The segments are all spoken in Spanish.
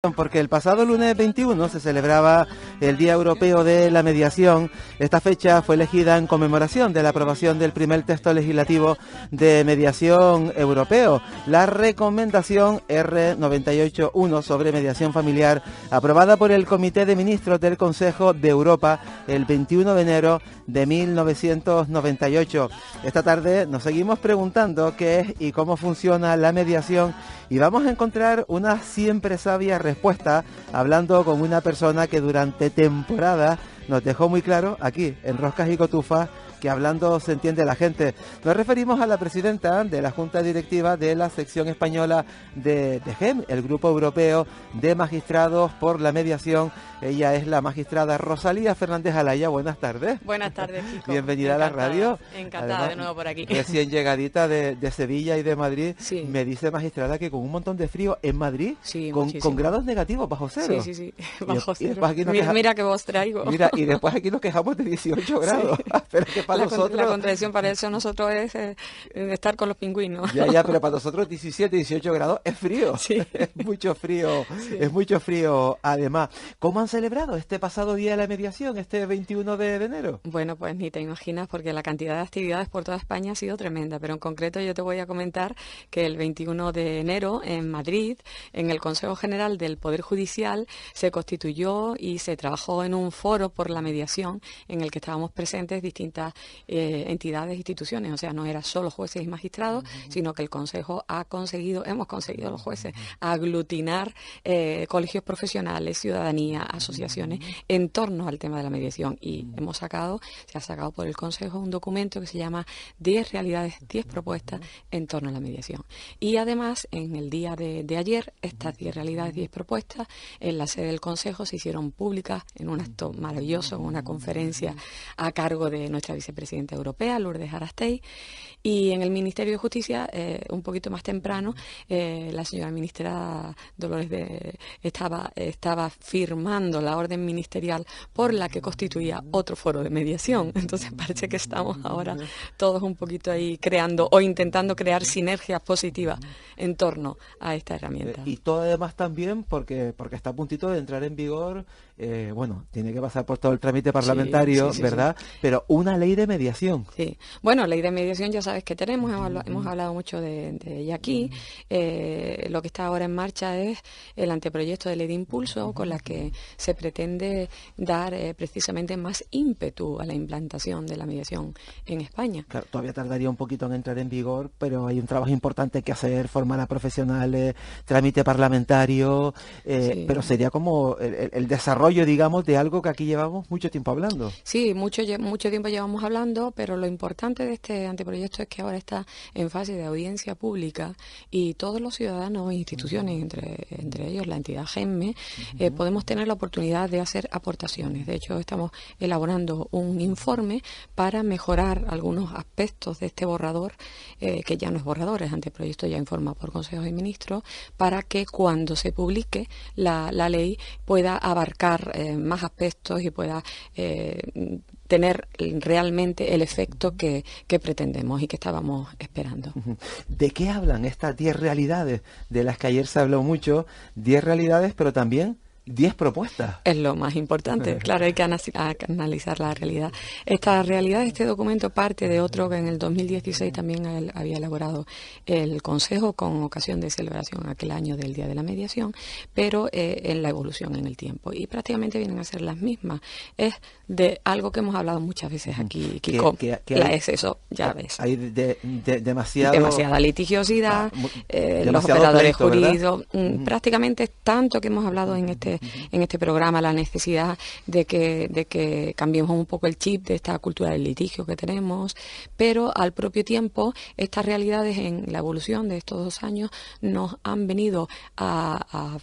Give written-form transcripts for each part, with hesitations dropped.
Porque el pasado lunes 21 se celebraba el Día Europeo de la Mediación. Esta fecha fue elegida en conmemoración de la aprobación del primer texto legislativo de mediación europeo, la recomendación R98-1 sobre mediación familiar, aprobada por el Comité de Ministros del Consejo de Europa el 21 de enero de 1998. Esta tarde nos seguimos preguntando qué es y cómo funciona la mediación y vamos a encontrar una siempre sabia respuesta hablando con una persona que durante temporadas nos dejó muy claro aquí en Roscas y Cotufas que hablando se entiende la gente. Nos referimos a la presidenta de la Junta Directiva de la sección española de GEM, el Grupo Europeo de Magistrados por la Mediación. Ella es la magistrada Rosalía Fernández Alaya. Buenas tardes. Buenas tardes, chicos. Bienvenida a la radio. Encantada. Además, de nuevo por aquí. Recién llegadita de Sevilla y de Madrid. Sí. Me dice magistrada que con un montón de frío en Madrid, sí, con grados negativos bajo cero. Sí, bajo cero. Mira que vos traigo. Mira, y después aquí nos quejamos de 18 grados. Sí. Pero que para nosotros... La contradicción para eso nosotros es estar con los pingüinos. Ya, pero para nosotros 17, 18 grados es frío. Sí. Es mucho frío. Sí. Es mucho frío además. ¿Cómo han celebrado este pasado Día de la Mediación, este 21 de enero? Bueno, pues ni te imaginas porque la cantidad de actividades por toda España ha sido tremenda, pero en concreto yo te voy a comentar que el 21 de enero en Madrid, en el Consejo General del Poder Judicial, se constituyó y se trabajó en un foro por la mediación en el que estábamos presentes distintas entidades e instituciones, o sea, no era solo jueces y magistrados, sino que el Consejo hemos conseguido los jueces aglutinar colegios profesionales, ciudadanía, asociaciones en torno al tema de la mediación y se ha sacado por el Consejo un documento que se llama 10 realidades, 10 propuestas en torno a la mediación. Y además, en el día de ayer, estas 10 realidades, 10 propuestas, en la sede del Consejo se hicieron públicas en un acto maravilloso, en una conferencia a cargo de nuestra vicepresidenta europea, Lourdes Arastey, y en el Ministerio de Justicia, un poquito más temprano, la señora ministra Dolores estaba firmando la orden ministerial por la que constituía otro foro de mediación. Entonces parece que estamos ahora todos un poquito ahí creando o intentando crear sinergias positivas en torno a esta herramienta. Y todo además también porque está a puntito de entrar en vigor, tiene que pasar por todo el trámite parlamentario, sí, ¿verdad? Sí. Pero una ley de mediación. Sí, bueno, ley de mediación ya sabes que tenemos, hemos hablado mucho de ella aquí. Lo que está ahora en marcha es el anteproyecto de ley de impulso con la que se pretende dar precisamente más ímpetu a la implantación de la mediación en España. Claro, todavía tardaría un poquito en entrar en vigor, pero hay un trabajo importante que hacer, formar a profesionales, trámite parlamentario, sí. Pero sería como el desarrollo, digamos, de algo que aquí llevamos mucho tiempo hablando. Sí, mucho tiempo llevamos hablando, pero lo importante de este anteproyecto es que ahora está en fase de audiencia pública y todos los ciudadanos e instituciones, entre ellos la entidad GEM, podemos tener la oportunidad de hacer aportaciones. De hecho, estamos elaborando un informe para mejorar algunos aspectos de este borrador, que ya no es borrador, es anteproyecto ya en forma por consejos y ministros, para que cuando se publique la ley pueda abarcar más aspectos y pueda tener realmente el efecto que pretendemos y que estábamos esperando. ¿De qué hablan estas 10 realidades de las que ayer se habló mucho? 10 realidades, pero también 10 propuestas. Es lo más importante, claro, hay que analizar la realidad. Esta realidad, este documento parte de otro que en el 2016 también había elaborado el Consejo con ocasión de celebración aquel año del Día de la Mediación, pero en la evolución en el tiempo. Y prácticamente vienen a ser las mismas. Es de algo que hemos hablado muchas veces aquí, Kiko. Es eso, ya ves. Hay demasiada litigiosidad, los operadores jurídicos, prácticamente es tanto que hemos hablado en este programa la necesidad de que cambiemos un poco el chip de esta cultura del litigio que tenemos, pero al propio tiempo estas realidades en la evolución de estos 2 años nos han venido a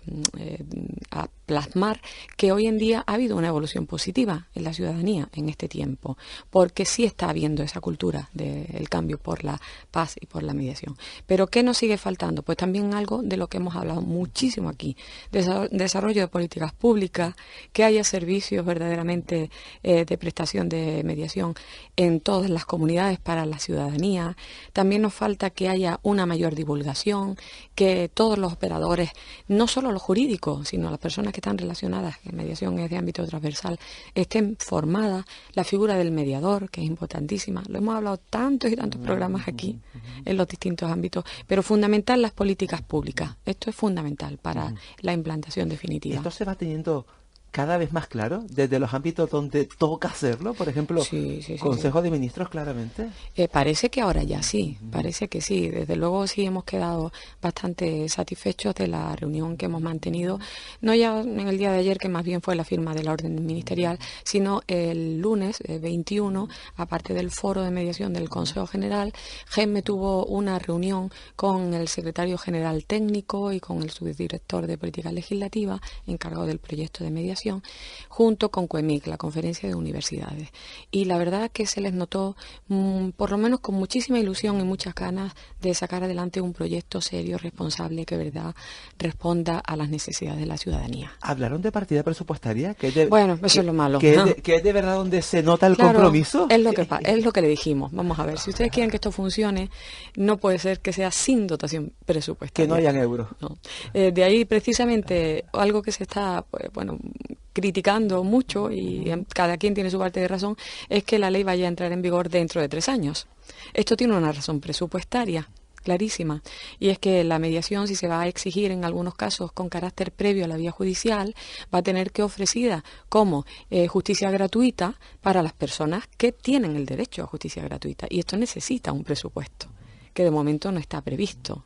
plasmar que hoy en día ha habido una evolución positiva en la ciudadanía en este tiempo, porque sí está habiendo esa cultura del cambio por la paz y por la mediación. Pero ¿qué nos sigue faltando? Pues también algo de lo que hemos hablado muchísimo aquí, desarrollo de políticas públicas, que haya servicios verdaderamente de prestación de mediación en todas las comunidades para la ciudadanía. También nos falta que haya una mayor divulgación, que todos los operadores, no solo los jurídicos, sino las personas que están relacionadas, en mediación es de ámbito transversal, estén formadas. La figura del mediador, que es importantísima, lo hemos hablado tantos y tantos programas aquí en los distintos ámbitos, pero fundamental las políticas públicas. Esto es fundamental para la implantación definitiva. Esto se va teniendo cada vez más claro desde los ámbitos donde toca hacerlo, por ejemplo, Consejo de Ministros, claramente. Parece que ahora ya sí, parece que sí. Desde luego sí hemos quedado bastante satisfechos de la reunión que hemos mantenido, no ya en el día de ayer, que más bien fue la firma de la orden ministerial, sino el lunes 21, aparte del foro de mediación del Consejo General. GEMME tuvo una reunión con el secretario general técnico y con el subdirector de Política Legislativa, encargado del proyecto de mediación, junto con COEMIC, la Conferencia de Universidades. Y la verdad que se les notó, por lo menos con muchísima ilusión y muchas ganas de sacar adelante un proyecto serio, responsable, que verdad responda a las necesidades de la ciudadanía. ¿Hablaron de partida presupuestaria? Bueno, eso es lo malo. Que es de verdad donde se nota el compromiso. Es lo que le dijimos. Vamos a ver, si ustedes quieren que esto funcione, no puede ser que sea sin dotación presupuestaria. Que no hayan euros. No. De ahí precisamente algo que se está, pues, criticando mucho, y cada quien tiene su parte de razón, es que la ley vaya a entrar en vigor dentro de 3 años. Esto tiene una razón presupuestaria clarísima, y es que la mediación, si se va a exigir en algunos casos con carácter previo a la vía judicial, va a tener que ofrecida como justicia gratuita para las personas que tienen el derecho a justicia gratuita, y esto necesita un presupuesto que de momento no está previsto.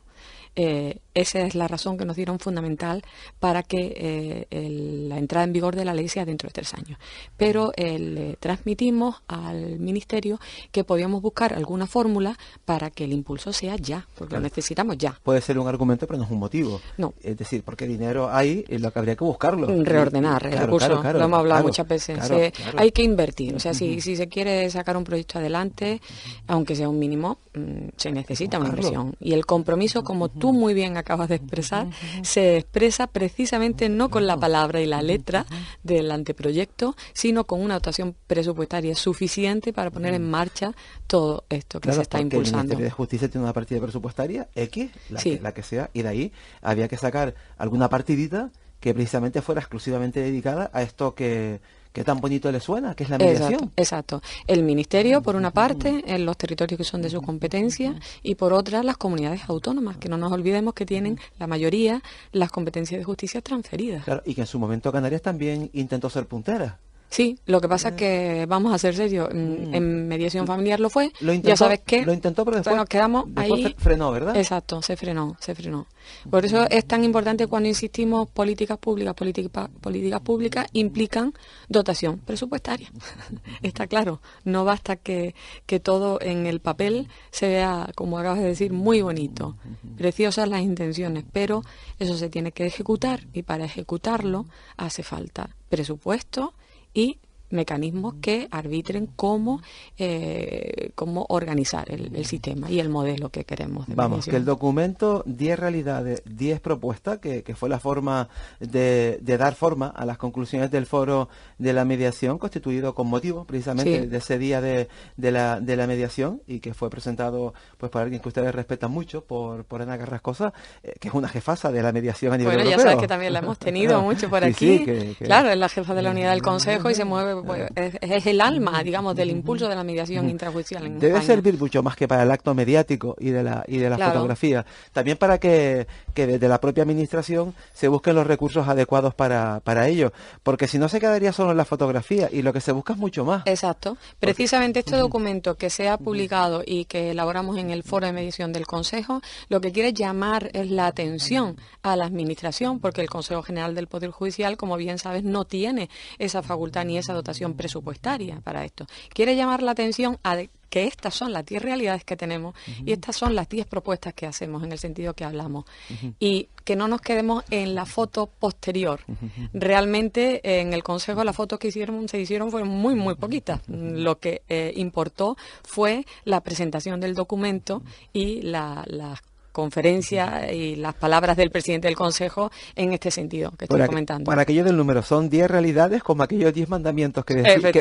Esa es la razón que nos dieron fundamental para que la entrada en vigor de la ley sea dentro de 3 años. Pero le transmitimos al Ministerio que podíamos buscar alguna fórmula para que el impulso sea ya, porque lo necesitamos ya. Puede ser un argumento, pero no es un motivo. No. Es decir, porque dinero hay, lo que habría que buscarlo. Reordenar el recurso, lo hemos hablado muchas veces. Hay que invertir, o sea, si se quiere sacar un proyecto adelante, aunque sea un mínimo, se necesita una inversión. Y el compromiso, como tú muy bien acabas de expresar, se expresa precisamente no con la palabra y la letra del anteproyecto, sino con una dotación presupuestaria suficiente para poner en marcha todo esto que se está impulsando. El Ministerio de Justicia tiene una partida presupuestaria X, la que sea, y de ahí había que sacar alguna partidita que precisamente fuera exclusivamente dedicada a esto que tan bonito le suena, que es la mediación. Exacto. El Ministerio, por una parte, en los territorios que son de su competencia, y por otra, las comunidades autónomas, que no nos olvidemos que tienen, la mayoría, las competencias de justicia transferidas. Claro, y que en su momento Canarias también intentó ser puntera. Sí, lo que pasa es que, vamos a ser serios, en mediación familiar lo fue, ya sabes qué. Lo intentó, pero después, nos quedamos ahí. Frenó, ¿verdad? Exacto, se frenó. Por eso es tan importante cuando insistimos políticas públicas implican dotación presupuestaria. Está claro, no basta que todo en el papel se vea, como acabas de decir, muy bonito, preciosas las intenciones, pero eso se tiene que ejecutar, y para ejecutarlo hace falta presupuesto y mecanismos que arbitren cómo organizar el sistema y el modelo que queremos. Vamos, que el documento 10 realidades, 10 propuestas, que fue la forma de dar forma a las conclusiones del foro de la mediación, constituido con motivo precisamente de ese día de la mediación, y que fue presentado pues por alguien que ustedes respetan mucho, por Ana Carrascosa, que es una jefasa de la mediación a nivel europeo. Ya sabes que también la hemos tenido mucho por aquí. Claro, es la jefa de la unidad del Consejo y se mueve, pues, es el alma, digamos, del impulso de la mediación intrajudicial en Debe España. servir mucho más que para el acto mediático y de la fotografía. También para que desde la propia administración se busquen los recursos adecuados para ello. Porque si no, se quedaría solo en la fotografía, y lo que se busca es mucho más. Exacto. Precisamente este documento que se ha publicado y que elaboramos en el foro de mediación del Consejo, lo que quiere llamar es la atención a la administración, porque el Consejo General del Poder Judicial, como bien sabes, no tiene esa facultad ni esa dotación presupuestaria para esto. Quiere llamar la atención a que estas son las 10 realidades que tenemos y estas son las 10 propuestas que hacemos en el sentido que hablamos. Y que no nos quedemos en la foto posterior. Realmente en el Consejo las fotos que se hicieron fueron muy, muy poquitas. Lo que importó fue la presentación del documento y las conferencia y las palabras del presidente del Consejo en este sentido que estoy comentando. Para aquello del número, son 10 realidades como aquellos 10 mandamientos que, decía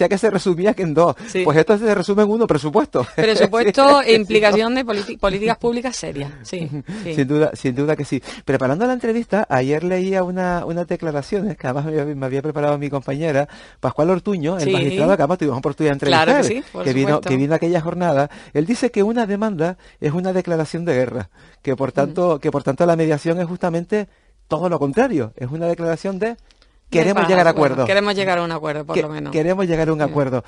que se resumía que en 2. Sí. Pues esto se resume en 1, presupuesto. Presupuesto e implicación de políticas públicas serias, sí, sí. Sin duda que sí. Preparando la entrevista, ayer leía unas declaraciones que además me había preparado mi compañera Pascual Ortuño, el magistrado que además tuvimos oportunidad de entrevistar, claro que, sí, que vino a aquella jornada. Él dice que una demanda es una declaración de guerra, que por tanto la mediación es justamente todo lo contrario, es una declaración de queremos llegar a acuerdos. Queremos llegar a un acuerdo, por lo menos. Queremos llegar a un acuerdo.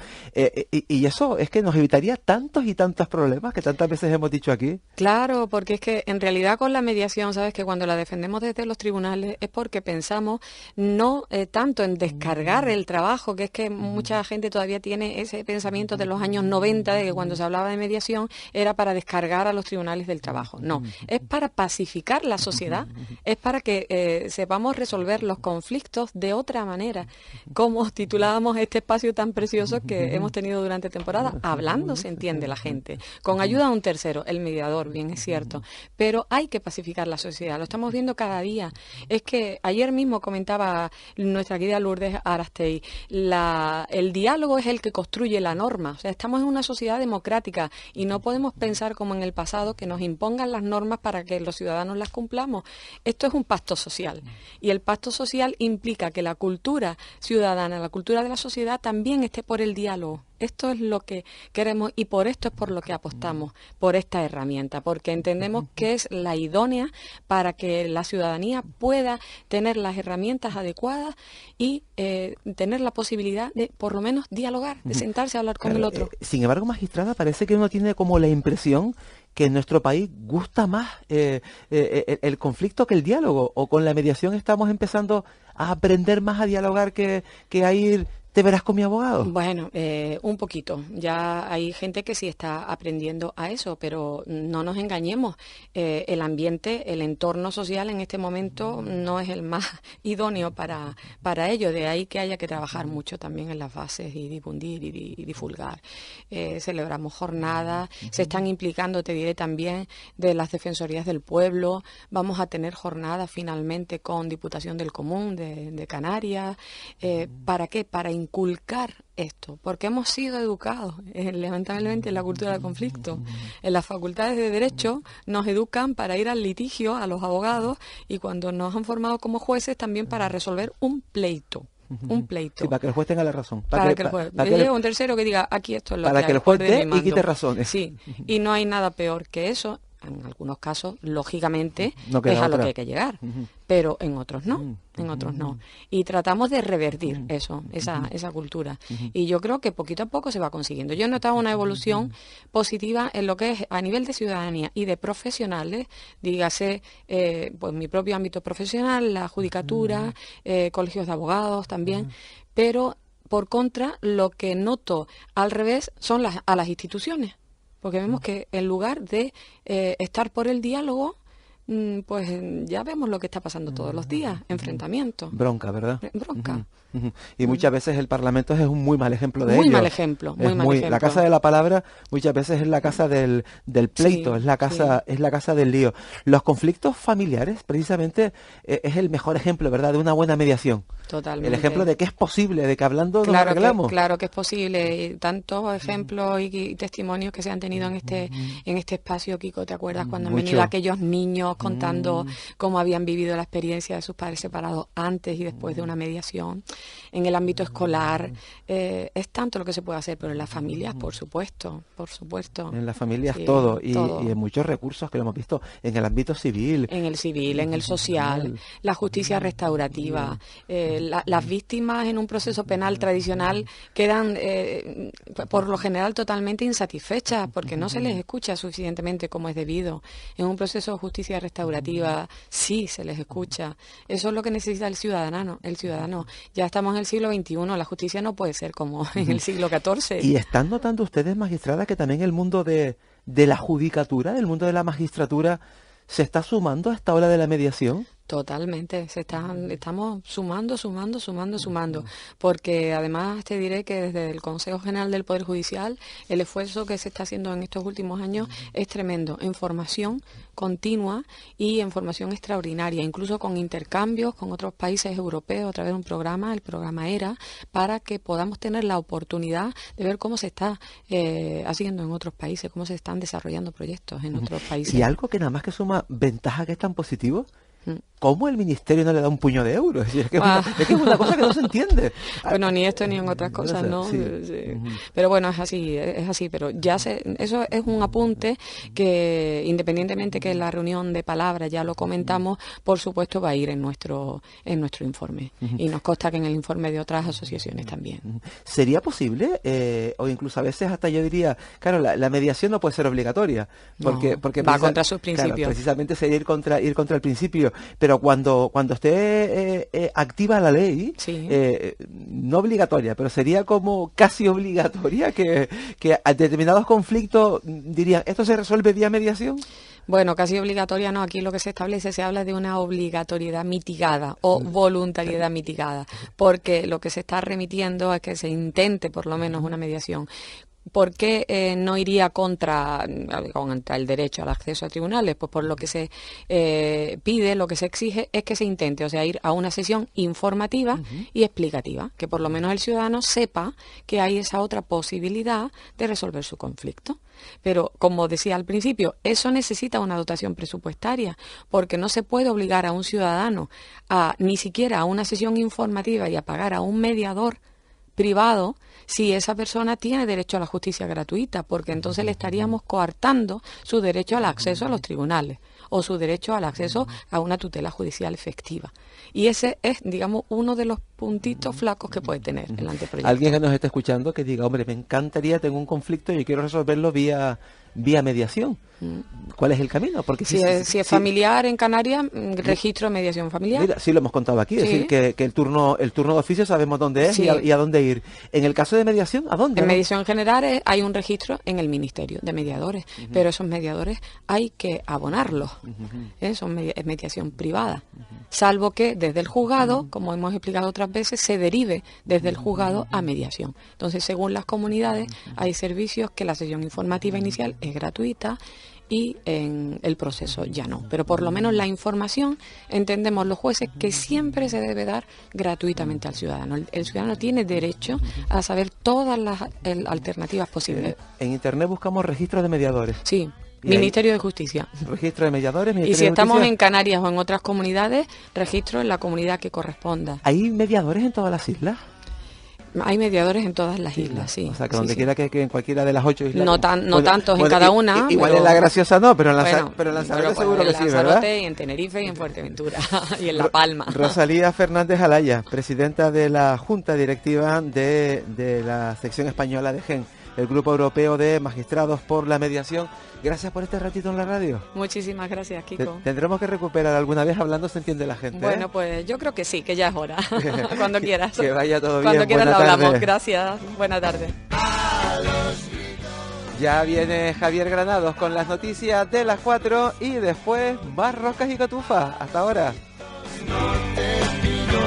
Y eso es que nos evitaría tantos y tantos problemas que tantas veces hemos dicho aquí. Claro, porque es que en realidad con la mediación, sabes que cuando la defendemos desde los tribunales es porque pensamos no tanto en descargar el trabajo, que es que mucha gente todavía tiene ese pensamiento de los años 90, de que cuando se hablaba de mediación era para descargar a los tribunales del trabajo. No, es para pacificar la sociedad, es para que sepamos resolver los conflictos de otra manera, como titulábamos este espacio tan precioso que hemos tenido durante temporada. Hablando se entiende la gente, con ayuda de un tercero, el mediador, bien es cierto, pero hay que pacificar la sociedad, lo estamos viendo cada día. Es que ayer mismo comentaba nuestra querida Lourdes Arastey, el diálogo es el que construye la norma, o sea, estamos en una sociedad democrática y no podemos pensar como en el pasado que nos impongan las normas para que los ciudadanos las cumplamos. Esto es un pacto social y el pacto social implica que la cultura ciudadana, la cultura de la sociedad también esté por el diálogo. Esto es lo que queremos y por esto es por lo que apostamos, por esta herramienta, porque entendemos que es la idónea para que la ciudadanía pueda tener las herramientas adecuadas y tener la posibilidad de, por lo menos, dialogar, de sentarse a hablar con el otro. Sin embargo, magistrada, parece que uno tiene como la impresión que en nuestro país gusta más el conflicto que el diálogo, o con la mediación estamos empezando a aprender más a dialogar que a ir... ¿Te verás con mi abogado? Bueno, un poquito. Ya hay gente que sí está aprendiendo a eso, pero no nos engañemos. El ambiente, el entorno social en este momento no es el más idóneo para ello. De ahí que haya que trabajar mucho también en las bases y difundir y divulgar. Celebramos jornadas, se están implicando, te diré también, de las defensorías del pueblo. Vamos a tener jornadas finalmente con Diputación del Común de Canarias. ¿Para qué? Para inculcar esto, porque hemos sido educados lamentablemente en la cultura del conflicto. En las facultades de Derecho nos educan para ir al litigio, a los abogados, y cuando nos han formado como jueces también para resolver un pleito. Un pleito. Sí, para que el juez tenga la razón. Para que el juez. Llegue un tercero que diga, aquí esto es lo para que el juez dé y quite razones. Sí, y no hay nada peor que eso. En algunos casos, lógicamente, es a lo que hay que llegar, pero en otros no, Y tratamos de revertir esa cultura. Y yo creo que poquito a poco se va consiguiendo. Yo he notado una evolución positiva en lo que es a nivel de ciudadanía y de profesionales, dígase, pues mi propio ámbito profesional, la judicatura, colegios de abogados también, pero por contra, lo que noto al revés son a las instituciones. Porque vemos que en lugar de estar por el diálogo, pues ya vemos lo que está pasando todos los días, enfrentamientos. Bronca, ¿verdad? Bronca. Y muchas veces el Parlamento es un muy mal ejemplo de ello. Muy mal ejemplo. La casa de la palabra muchas veces es la casa del pleito, es la casa del lío. Los conflictos familiares, precisamente, es el mejor ejemplo, ¿verdad?, de una buena mediación. Totalmente. El ejemplo de que es posible, de que hablando nos arreglamos. Claro que es posible. Tantos ejemplos y testimonios que se han tenido en este espacio, Kiko, ¿te acuerdas cuando han venido aquellos niños contando cómo habían vivido la experiencia de sus padres separados antes y después de una mediación? En el ámbito escolar es tanto lo que se puede hacer, pero en las familias, por supuesto. En las familias todo. Y en muchos recursos que lo hemos visto en el ámbito civil. En el civil, en el social, la justicia restaurativa. Las víctimas en un proceso penal tradicional quedan por lo general totalmente insatisfechas porque no se les escucha suficientemente como es debido. En un proceso de justicia restaurativa, sí se les escucha. Eso es lo que necesita el ciudadano. Ya estamos en el siglo XXI, la justicia no puede ser como en el siglo XIV. ¿Y están notando ustedes, magistrada, que también el mundo de la judicatura, el mundo de la magistratura, se está sumando a esta ola de la mediación? Totalmente, estamos sumando, porque además te diré que desde el Consejo General del Poder Judicial el esfuerzo que se está haciendo en estos últimos años es tremendo, en formación continua y en formación extraordinaria, incluso con intercambios con otros países europeos a través de un programa, el programa ERA, para que podamos tener la oportunidad de ver cómo se está haciendo en otros países, cómo se están desarrollando proyectos en otros países. Y algo que nada más que suma ventaja, que es tan positivo, ¿cómo el Ministerio no le da un puño de euros? Es que es una cosa que no se entiende. Bueno, ni esto ni en otras cosas, ¿no? Sí. Pero bueno, es así, pero eso es un apunte que, independientemente que en la reunión de palabra ya lo comentamos, por supuesto va a ir en nuestro informe. Y nos consta que en el informe de otras asociaciones también. ¿Sería posible, o incluso a veces hasta yo diría, claro, la mediación no puede ser obligatoria, porque va contra sus principios. Claro, precisamente sería ir contra el principio. Pero cuando esté activa la ley, sí. No obligatoria, pero sería como casi obligatoria que a determinados conflictos dirían, ¿esto se resuelve vía mediación? Bueno, casi obligatoria no, aquí lo que se establece, se habla de una obligatoriedad mitigada o voluntariedad mitigada, porque lo que se está remitiendo es que se intente por lo menos una mediación. ¿Por qué no iría contra el derecho al acceso a tribunales? Pues por lo que se pide, lo que se exige es que se intente, o sea, ir a una sesión informativa y explicativa, que por lo menos el ciudadano sepa que hay esa otra posibilidad de resolver su conflicto. Pero, como decía al principio, eso necesita una dotación presupuestaria, porque no se puede obligar a un ciudadano ni siquiera a una sesión informativa y a pagar a un mediador privado si esa persona tiene derecho a la justicia gratuita, porque entonces le estaríamos coartando su derecho al acceso a los tribunales o su derecho al acceso a una tutela judicial efectiva. Y ese es, digamos, uno de los puntitos flacos que puede tener el anteproyecto. Alguien que nos esté escuchando que diga, hombre, me encantaría, tengo un conflicto y quiero resolverlo vía mediación. ¿Cuál es el camino? Porque si es familiar en Canarias, registro de mediación familiar. Mira, sí lo hemos contado aquí, es decir, que el turno de oficio sabemos dónde es y a dónde ir. En el caso de mediación, ¿a dónde? En mediación general hay un registro en el Ministerio de Mediadores, pero esos mediadores hay que abonarlos. Es mediación privada, salvo que desde el juzgado, como hemos explicado otras veces, se derive desde el juzgado a mediación. Entonces, según las comunidades, hay servicios que la sesión informativa inicial es gratuita y en el proceso ya no. Pero por lo menos la información, entendemos los jueces, que siempre se debe dar gratuitamente al ciudadano. El ciudadano tiene derecho a saber todas las alternativas posibles. En Internet buscamos registros de mediadores. Sí. Ministerio de Justicia. Registro de mediadores. Y si estamos en Canarias o en otras comunidades, registro en la comunidad que corresponda. ¿Hay mediadores en todas las islas? Hay mediadores en todas las islas, sí. O sea, que donde quiera que en cualquiera de las 8 islas. No tantos en cada una. Igual en La Graciosa no, pero en Lanzarote seguro que sí, ¿verdad? En Lanzarote, y en Tenerife, y en Fuerteventura, y en La Palma. Rosalía Fernández Alaya, presidenta de la Junta Directiva de la sección española de GEN, el Grupo Europeo de Magistrados por la Mediación. Gracias por este ratito en la radio. Muchísimas gracias, Kiko. Tendremos que recuperar alguna vez hablando, se entiende la gente. Bueno, pues yo creo que sí, que ya es hora. Cuando quieras. Que vaya todo bien. Cuando quieras lo hablamos. Gracias. Buena tarde. Ya viene Javier Granados con las noticias de las 4 y después más roscas y catufas. Hasta ahora. No te pido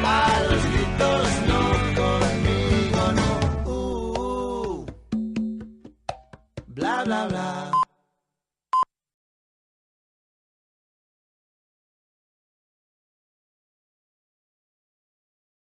a los gritos, no conmigo, no. Bla, bla, bla.